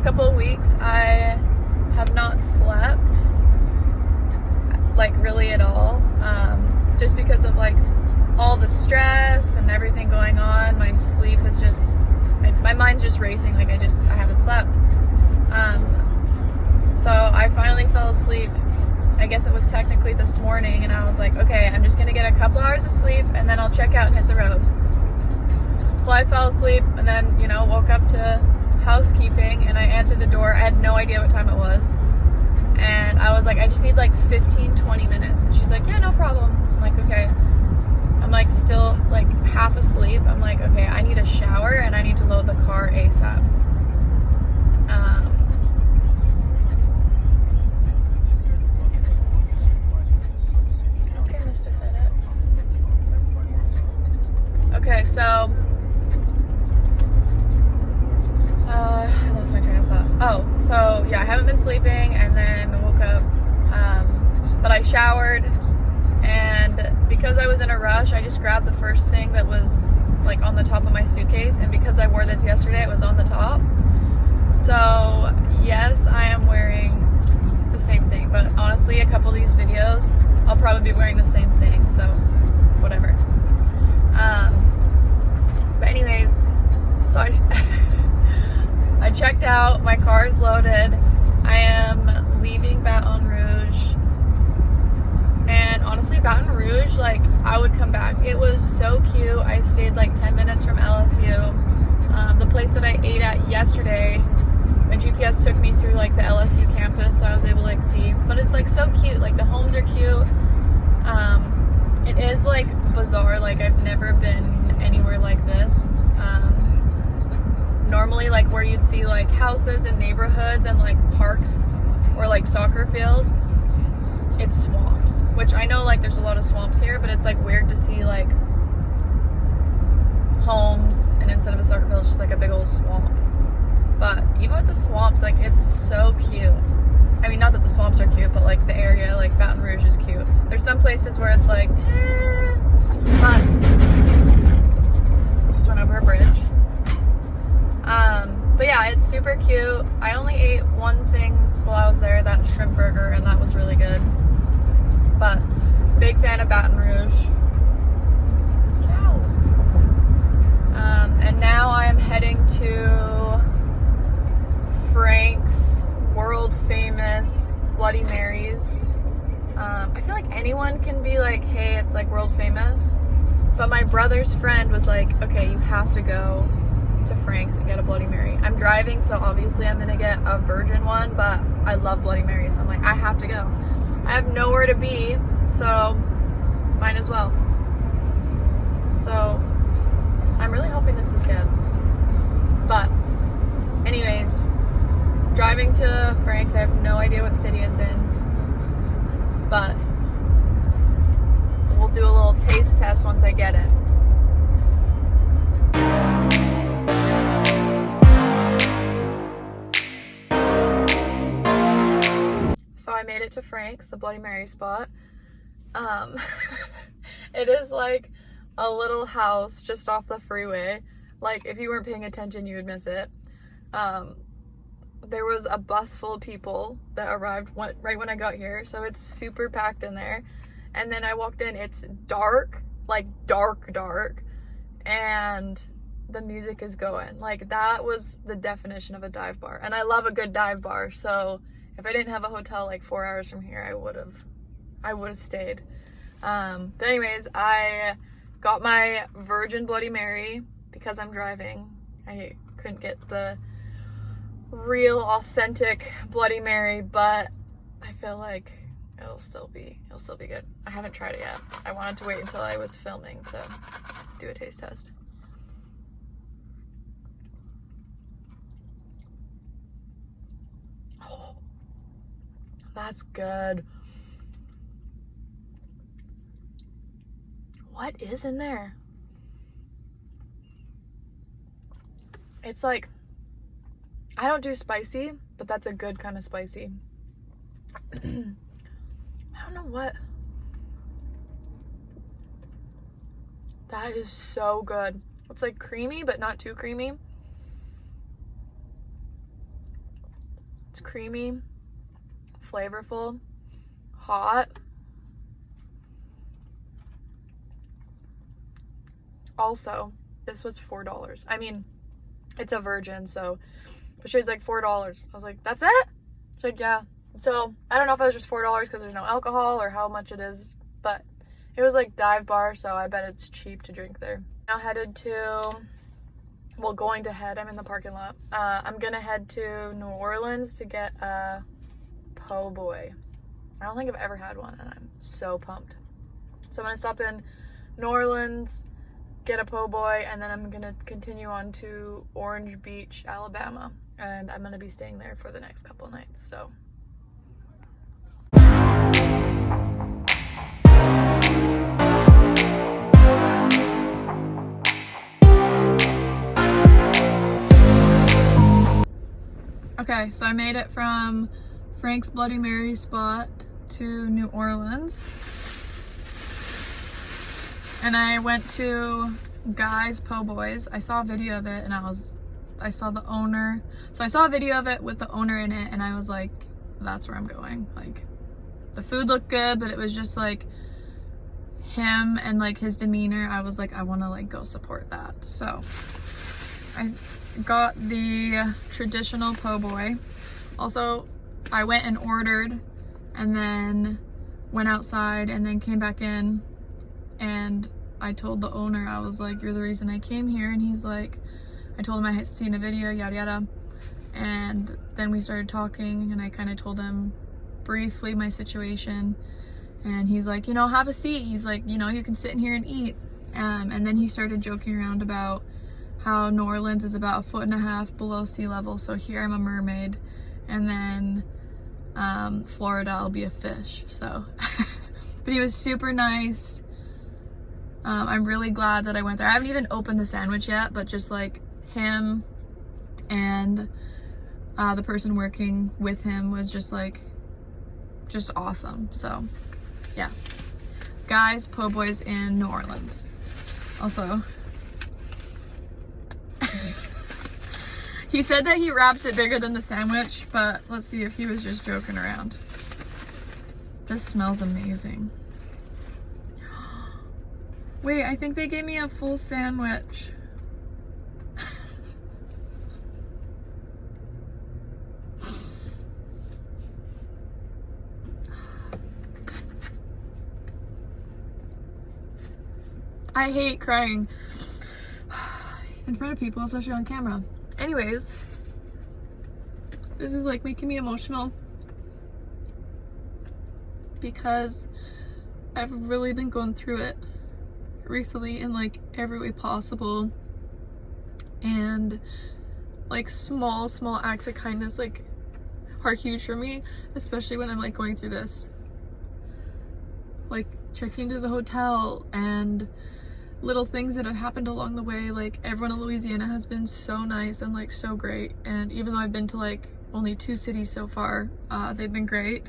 last couple of weeks I have not slept like really at all, just because of like all the stress and everything going on. My sleep is just, my mind's just racing, like I haven't slept. So I finally fell asleep. I guess it was technically this morning, and I was like, okay, I'm just gonna get a couple hours of sleep and then I'll check out and hit the road. Well, I fell asleep and then, woke up to housekeeping, and I answered the door. I had no idea what time it was. And I was like, I just need like 15-20 minutes. And she's like, yeah, no problem. I'm like, okay. I'm like still like half asleep. I'm like, okay, I need a shower and I need to load the car ASAP. Okay, Mr. FedEx. Okay, so I lost my train of thought. Oh, so yeah, I haven't been sleeping, and then woke up, but I showered, and because I was in a rush, I just grabbed the first thing that was like on the top of my suitcase, and because I wore this yesterday, it was on the top. So yes, I am wearing the same thing, but honestly, a couple of these videos, I'll probably be wearing the same thing, so whatever. But anyways, so I checked out, my car is loaded, I am leaving Baton Rouge, and honestly, Baton Rouge, like, I would come back. It was so cute. I stayed like 10 minutes from LSU. The place that I ate at yesterday, my GPS took me through like the LSU campus, so I was able to like see, but it's like so cute, like the homes are cute. It is like bizarre, like I've never been anywhere like this. Normally, like where you'd see like houses and neighborhoods and like parks or like soccer fields, it's swamps, which I know like there's a lot of swamps here, but it's like weird to see like homes and instead of a soccer field, it's just like a big old swamp. But even with the swamps, like it's so cute. I mean, not that the swamps are cute, but like the area, like Baton Rouge is cute. There's some places where it's like, but just went over a bridge. But yeah, it's super cute. I only ate one thing while I was there, that shrimp burger, and that was really good. But big fan of Baton Rouge. Cows. And now I am heading to Frank's world famous Bloody Marys. I feel like anyone can be like, hey, it's like world famous. But my brother's friend was like, okay, you have to go to Frank's and get a Bloody Mary. I'm driving, so obviously I'm gonna get a virgin one, but I love Bloody Marys, so I'm like, I have to go. I have nowhere to be, so might as well. So I'm really hoping this is good. But anyways, driving to Frank's. I have no idea what city it's in, but we'll do a little taste test once I get it. So I made it to Frank's, the Bloody Mary spot. It is like a little house just off the freeway. Like if you weren't paying attention, you would miss it. There was a bus full of people that arrived right when I got here, so it's super packed in there. And then I walked in, it's dark, like dark, and the music is going. Like that was the definition of a dive bar, and I love a good dive bar, so if I didn't have a hotel like 4 hours from here, I would have stayed. But anyways, I got my virgin Bloody Mary because I'm driving. I couldn't get the real authentic Bloody Mary, but I feel like it'll still be good. I haven't tried it yet. I wanted to wait until I was filming to do a taste test. Oh, that's good. What is in there? It's like, I don't do spicy, but that's a good kind of spicy. I don't know what. That is so good. It's like creamy, but not too creamy. It's creamy, flavorful, hot. Also, this was $4. I mean, it's a virgin, so, but she was like $4. I was like, that's it? She's like, yeah. So I don't know if it was just $4 because there's no alcohol or how much it is, but it was like dive bar, so I bet it's cheap to drink there. Now headed to, well, going to head, I'm in the parking lot. I'm gonna head to New Orleans to get a po' boy. I don't think I've ever had one, and I'm so pumped. So I'm gonna stop in New Orleans, get a po' boy, and then I'm gonna continue on to Orange Beach, Alabama, and I'm gonna be staying there for the next couple of nights. So okay, so I made it from Frank's Bloody Mary spot to New Orleans. And I went to Guy's Po' Boys. I saw a video of it and I saw the owner. So I saw a video of it with the owner in it and I was like, that's where I'm going. Like, the food looked good, but it was just like him and like his demeanor. I was like, I want to like go support that. So I got the traditional po' boy. Also, I went and ordered and then went outside and then came back in, and I told the owner, I was like, you're the reason I came here. And he's like, I told him I had seen a video, yada yada. And then we started talking and I kind of told him briefly my situation, and he's like, you know, have a seat. He's like, you know, you can sit in here and eat. And then he started joking around about how New Orleans is about 1.5 feet below sea level, so here I'm a mermaid, and then Florida I'll be a fish. So but he was super nice. I'm really glad that I went there. I haven't even opened the sandwich yet, but just like him and the person working with him was just like awesome. So yeah, Guys Po' Boys in New Orleans. Also, he said that he wraps it bigger than the sandwich, but let's see if he was just joking around. This smells amazing. Wait, I think they gave me a full sandwich. I hate crying in front of people, especially on camera. Anyways, this is like making me emotional because I've really been going through it recently in like every way possible, and like small acts of kindness like are huge for me, especially when I'm like going through this, like checking into the hotel and little things that have happened along the way. Like, everyone in Louisiana has been so nice and like so great, and even though I've been to like only 2 cities so far, they've been great.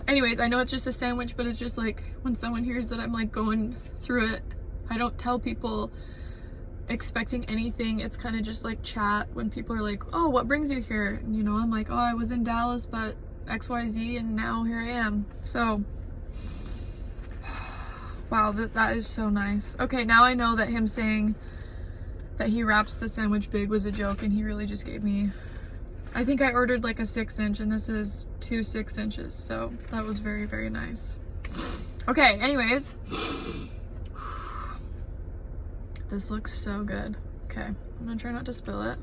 Anyways, I know it's just a sandwich, but it's just like when someone hears that I'm like going through it, I don't tell people expecting anything. It's kind of just like chat when people are like, oh, what brings you here? And, you know, I'm like, oh, I was in Dallas, but XYZ, and now here I am. So wow, that is so nice. Okay, now I know that him saying that he wraps the sandwich big was a joke, and he really just gave me, I think I ordered like a 6-inch, and this is 2 6-inches, so that was very, very nice. Okay, anyways, this looks so good. Okay, I'm gonna try not to spill it.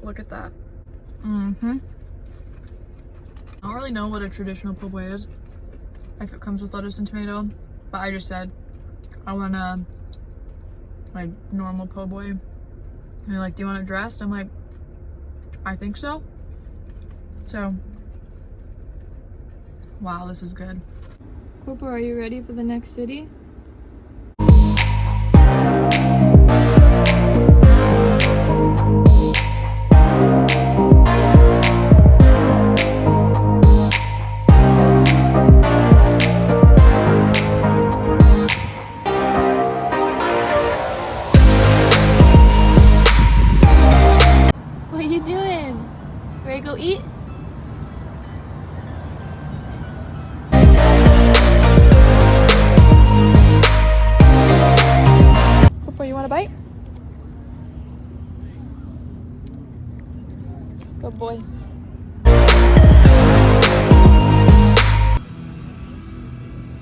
Look at that. I don't really know what a traditional po' boy is, if it comes with lettuce and tomato, but I just said I want a like normal po' boy, and they're like, do you want it dressed? I'm like, I think so. So wow, this is good. Coco, are you ready for the next city? What are you doing? Want a bite? Good boy.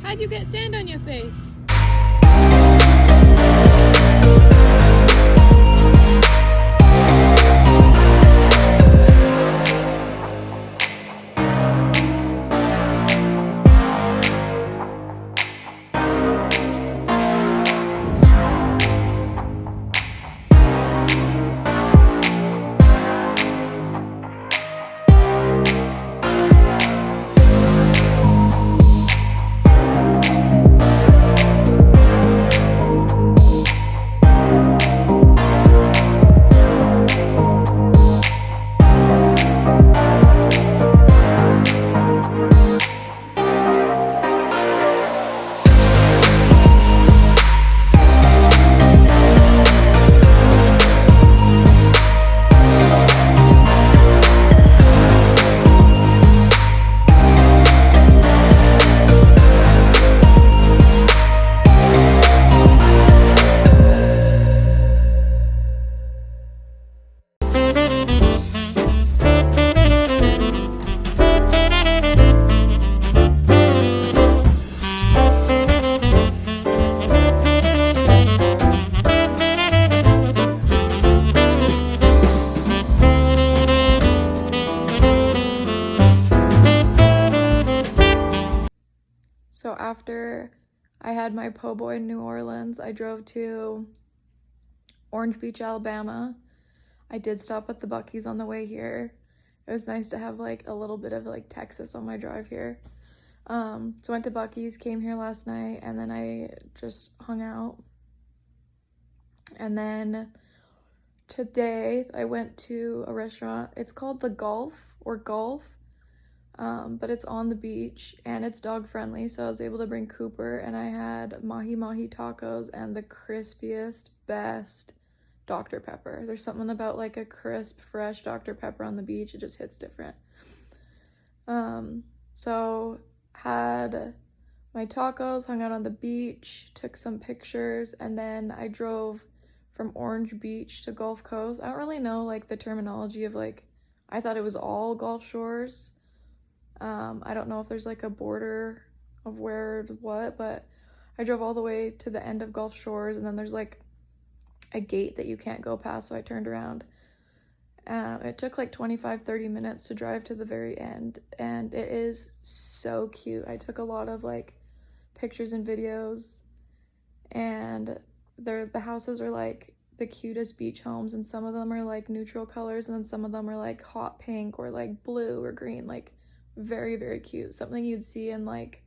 How'd you get sand on your face? So after I had my po' boy in New Orleans, I drove to Orange Beach, Alabama. I did stop at the Buc-ee's on the way here. It was nice to have like a little bit of like Texas on my drive here. So went to Buc-ee's, came here last night, and then I just hung out. And then today I went to a restaurant. It's called The Gulf or Gulf. But it's on the beach and it's dog friendly, so I was able to bring Cooper, and I had mahi mahi tacos and the crispiest, best Dr. Pepper. There's something about like a crisp, fresh Dr. Pepper on the beach, it just hits different. So had my tacos, hung out on the beach, took some pictures, and then I drove from Orange Beach to Gulf Coast. I don't really know like the terminology of like, I thought it was all Gulf Shores. I don't know if there's like a border of where what, but I drove all the way to the end of Gulf Shores, and then there's like a gate that you can't go past, so I turned around. It took like 25-30 minutes to drive to the very end, and it is so cute. I took a lot of like pictures and videos, and the houses are like the cutest beach homes, and some of them are like neutral colors, and then some of them are like hot pink or like blue or green, like very, very cute. Something you'd see in like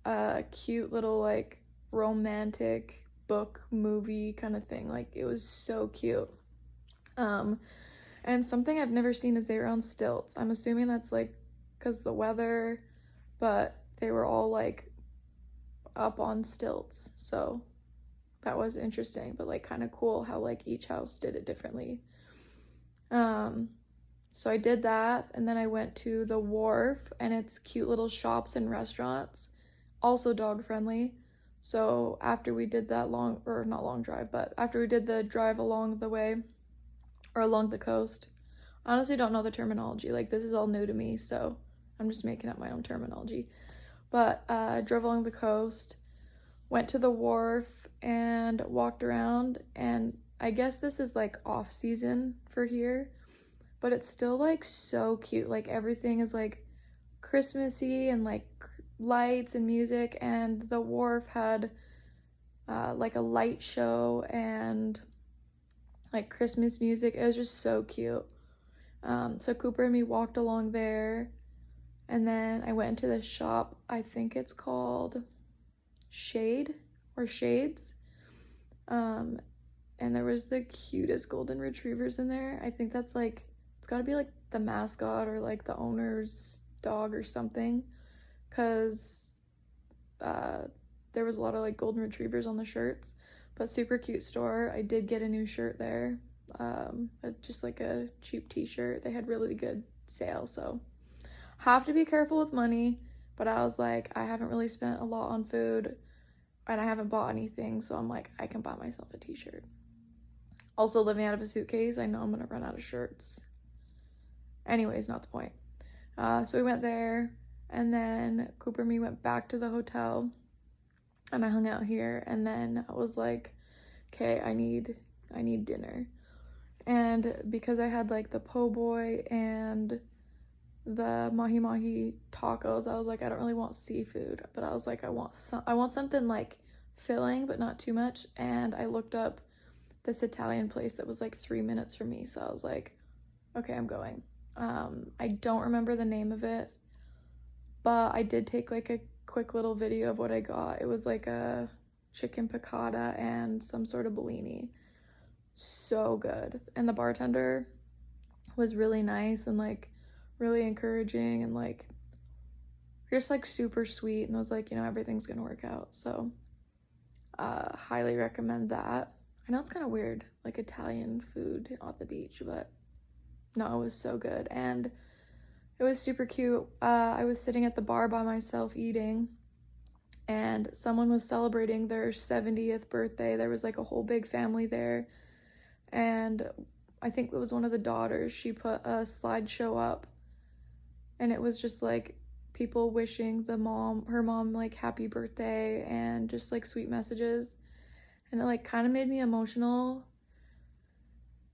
a cute little like romantic book movie kind of thing. Like it was so cute. And something I've never seen is they were on stilts. I'm assuming that's like because the weather, but they were all like up on stilts, so that was interesting, but like kind of cool how like each house did it differently. So I did that, and then I went to the wharf, and it's cute little shops and restaurants, also dog friendly. So after we did that not long drive, but after we did the drive along the way, or along the coast, I honestly don't know the terminology. Like this is all new to me, so I'm just making up my own terminology. But I drove along the coast, went to the wharf, and walked around, and I guess this is like off season for here, but it's still like so cute. Like everything is like Christmassy and like lights and music, and the wharf had like a light show and like Christmas music. It was just so cute. So Cooper and me walked along there, and then I went into this shop. I think it's called Shade or Shades. And there was the cutest golden retrievers in there. I think that's like, it's got to be like the mascot or like the owner's dog or something, because there was a lot of like golden retrievers on the shirts. But super cute store. I did get a new shirt there, just like a cheap t-shirt. They had really good sale, so have to be careful with money, but I was like, I haven't really spent a lot on food. and I haven't bought anything, so I'm like, I can buy myself a t-shirt. Also, living out of a suitcase, I know I'm gonna run out of shirts. Anyways, not the point. So we went there, and then Cooper and me went back to the hotel, and I hung out here, and then I was like, okay, I need dinner. And because I had like the po' boy and the mahi mahi tacos, I was like, I don't really want seafood, but I was like, I want something like filling but not too much. And I looked up this Italian place that was like 3 minutes from me, so I was like, okay, I'm going. I don't remember the name of it, but I did take like a quick little video of what I got. It was like a chicken piccata and some sort of bellini. So good. And the bartender was really nice and like really encouraging and like just like super sweet, and was like, you know, everything's gonna work out. So highly recommend that. I know it's kind of weird, like Italian food at the beach, but no, it was so good. And it was super cute. I was sitting at the bar by myself eating, and someone was celebrating their 70th birthday. There was like a whole big family there, and I think it was one of the daughters. She put a slideshow up, and it was just like people wishing her mom like happy birthday and just like sweet messages. And it like kind of made me emotional,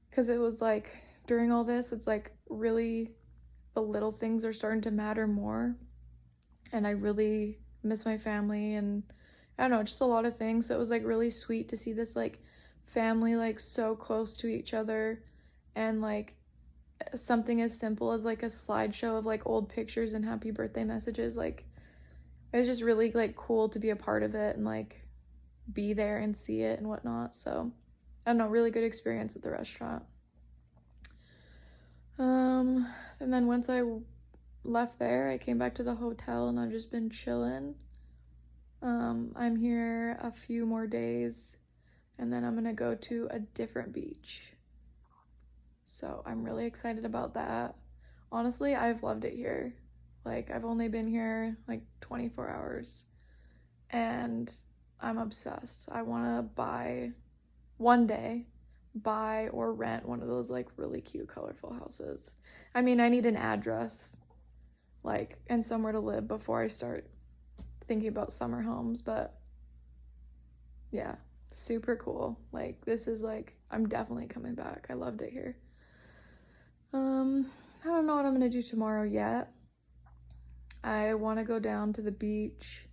because it was like during all this, it's like really the little things are starting to matter more, and I really miss my family, and I don't know, just a lot of things. So it was like really sweet to see this like family like so close to each other, and like something as simple as like a slideshow of like old pictures and happy birthday messages. Like it was just really like cool to be a part of it and like be there and see it and whatnot. So I don't know, really good experience at the restaurant. And then once I left there, I came back to the hotel, and I've just been chilling. I'm here a few more days, and then I'm gonna go to a different beach. So I'm really excited about that. Honestly, I've loved it here. Like, I've only been here like 24 hours, and I'm obsessed. I wanna one day buy or rent one of those like really cute colorful houses. I mean, I need an address like and somewhere to live before I start thinking about summer homes, but yeah, super cool. Like this is like, I'm definitely coming back. I loved it here. I don't know what I'm gonna do tomorrow yet. I want to go down to the beach.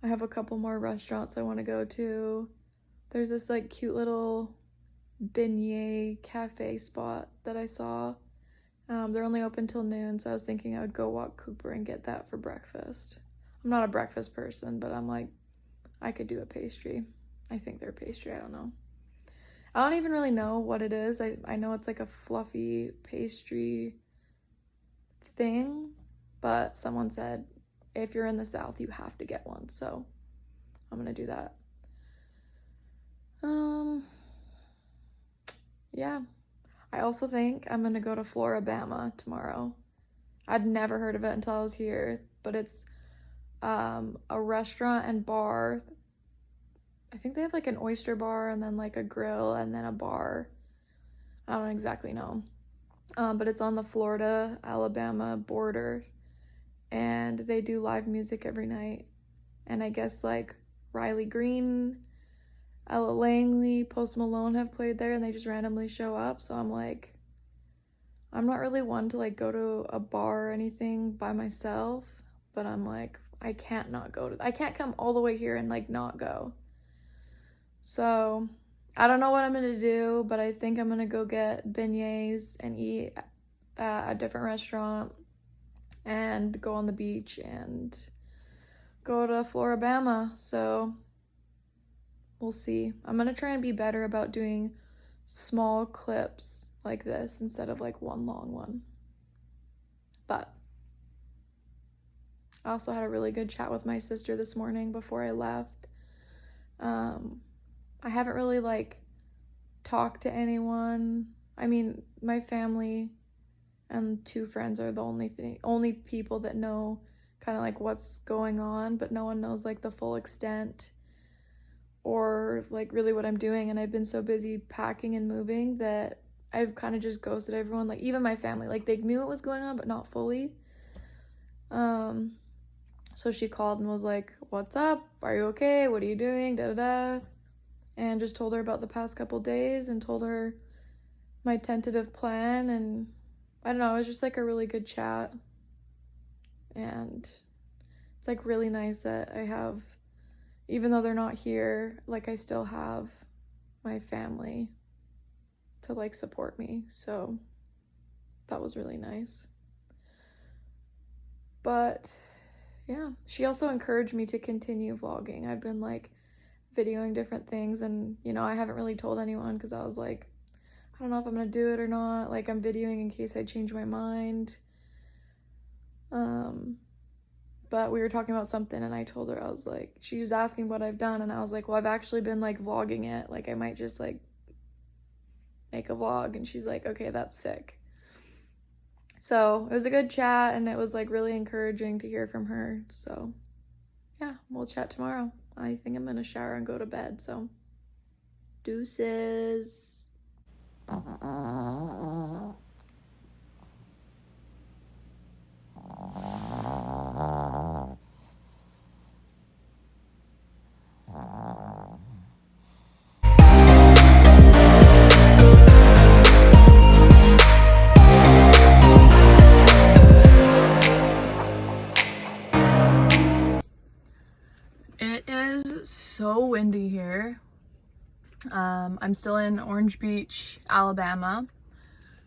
I have a couple more restaurants I want to go to. There's this like cute little beignet cafe spot that I saw. They're only open till noon, so I was thinking I would go walk Cooper and get that for breakfast. I'm not a breakfast person, but I'm like, I could do a pastry. I think they're pastry, I don't know. I don't even really know what it is. I know it's like a fluffy pastry thing, but someone said if you're in the South, you have to get one, so I'm gonna do that. Yeah. I also think I'm gonna go to Floribama tomorrow. I'd never heard of it until I was here, but it's a restaurant and bar. I think they have like an oyster bar and then like a grill and then a bar. I don't exactly know. But it's on the Florida-Alabama border, and they do live music every night. And I guess like Riley Green, Ella Langley, Post Malone have played there, and they just randomly show up. So I'm like, I'm not really one to like go to a bar or anything by myself, but I'm like, I can't come all the way here and like not go. So I don't know what I'm gonna do, but I think I'm gonna go get beignets and eat at a different restaurant and go on the beach and go to Floribama. So we'll see. I'm gonna try and be better about doing small clips like this instead of like one long one. But I also had a really good chat with my sister this morning before I left. I haven't really like talked to anyone. I mean, my family and 2 friends are the only people that know kind of like what's going on, but no one knows like the full extent. or like really what I'm doing, and I've been so busy packing and moving that I've kind of just ghosted everyone, like even my family. Like they knew what was going on but not fully. So she called and was like, what's up, are you okay, what are you doing, da da da, and just told her about the past couple days and told her my tentative plan, and I don't know, it was just like a really good chat. And it's like really nice that I have, even though they're not here, like I still have my family to like support me. So that was really nice. But yeah, she also encouraged me to continue vlogging. I've been like videoing different things, and you know, I haven't really told anyone because I was like, I don't know if I'm gonna do it or not. Like I'm videoing in case I change my mind. But we were talking about something and I told her, I was like, she was asking what I've done, and I was like, well, I've actually been like vlogging it. Like I might just like make a vlog. And she's like, okay, that's sick. So it was a good chat, and it was like really encouraging to hear from her. So yeah, we'll chat tomorrow. I think I'm gonna shower and go to bed, so deuces. It is so windy here. I'm still in Orange Beach, Alabama.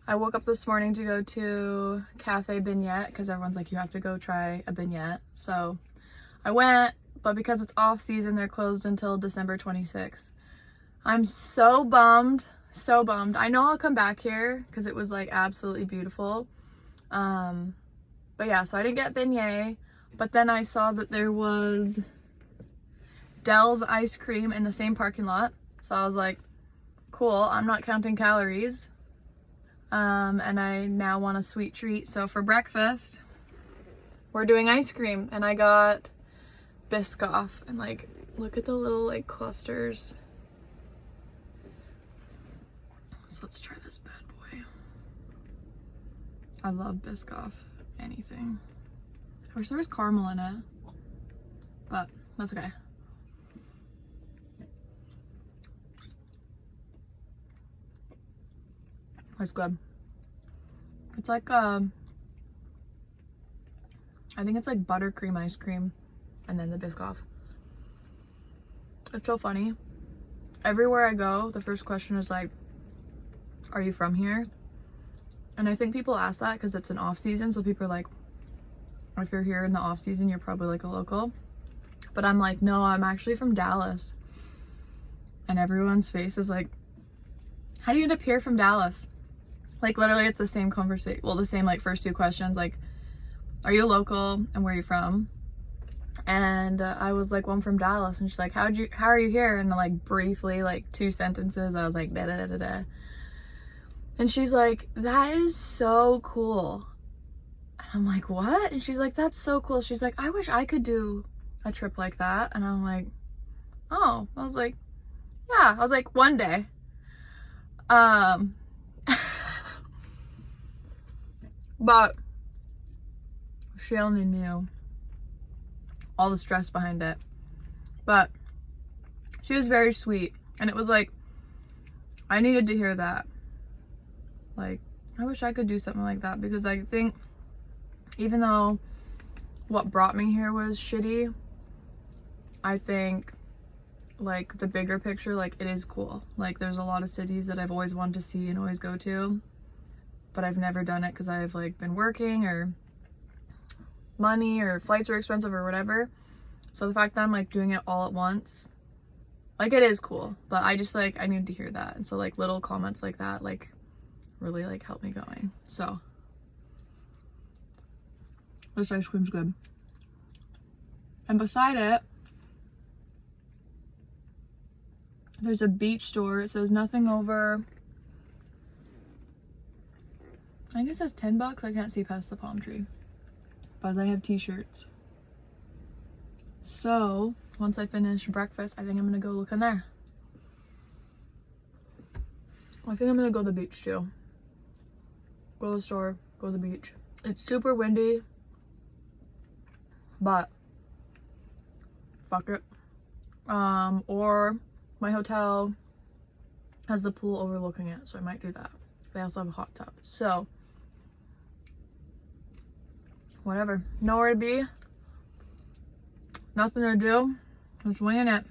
I woke up this morning to go to Cafe Beignet because everyone's like, you have to go try a beignet. So I went, but because it's off season, they're closed until December 26th. I'm so bummed, so bummed. I know I'll come back here because it was like absolutely beautiful. But yeah, so I didn't get beignet, but then I saw that there was Dell's ice cream in the same parking lot. So I was like, cool, I'm not counting calories. And I now want a sweet treat. So for breakfast, we're doing ice cream, and I got Biscoff, and like, look at the little like clusters. So let's try this bad boy. I love Biscoff, anything. I wish there was caramel in it, but that's okay. It's good. It's like I think it's like buttercream ice cream and then the Biscoff. It's so funny. Everywhere I go, the first question is like, are you from here? And I think people ask that because it's an off season, so people are like, if you're here in the off season, you're probably like a local. But I'm like, no, I'm actually from Dallas. And everyone's face is like, how do you end up here from Dallas? Like literally it's the same conversation, well, the same like first two questions, like, are you a local and where are you from? And I was like, well, I'm from Dallas. And she's like, how are you here? And like briefly, like 2 sentences, I was like, da da da da da. And she's like, that is so cool. And I'm like, what? And she's like, that's so cool. She's like, I wish I could do a trip like that. And I'm like, oh. I was like, yeah. I was like, one day. But she only knew all the stress behind it. But she was very sweet, and it was like, I needed to hear that. Like, I wish I could do something like that, because I think even though what brought me here was shitty, I think like the bigger picture, like it is cool. Like there's a lot of cities that I've always wanted to see and always go to, but I've never done it because I've like been working or money or flights are expensive or whatever. So the fact that I'm like doing it all at once, like it is cool, but I just like, I needed to hear that. And so like little comments like that like really like helped me going. So this ice cream's good. And beside it, there's a beach store. It says nothing over, I think it says $10. I can't see past the palm tree, but they have t-shirts. So once I finish breakfast, I think I'm gonna go look in there. I think I'm gonna go to the beach too. Go to the store, go to the beach. It's super windy, but fuck it. Or my hotel has the pool overlooking it, so I might do that. They also have a hot tub, so whatever. Nowhere to be, nothing to do, just winging it.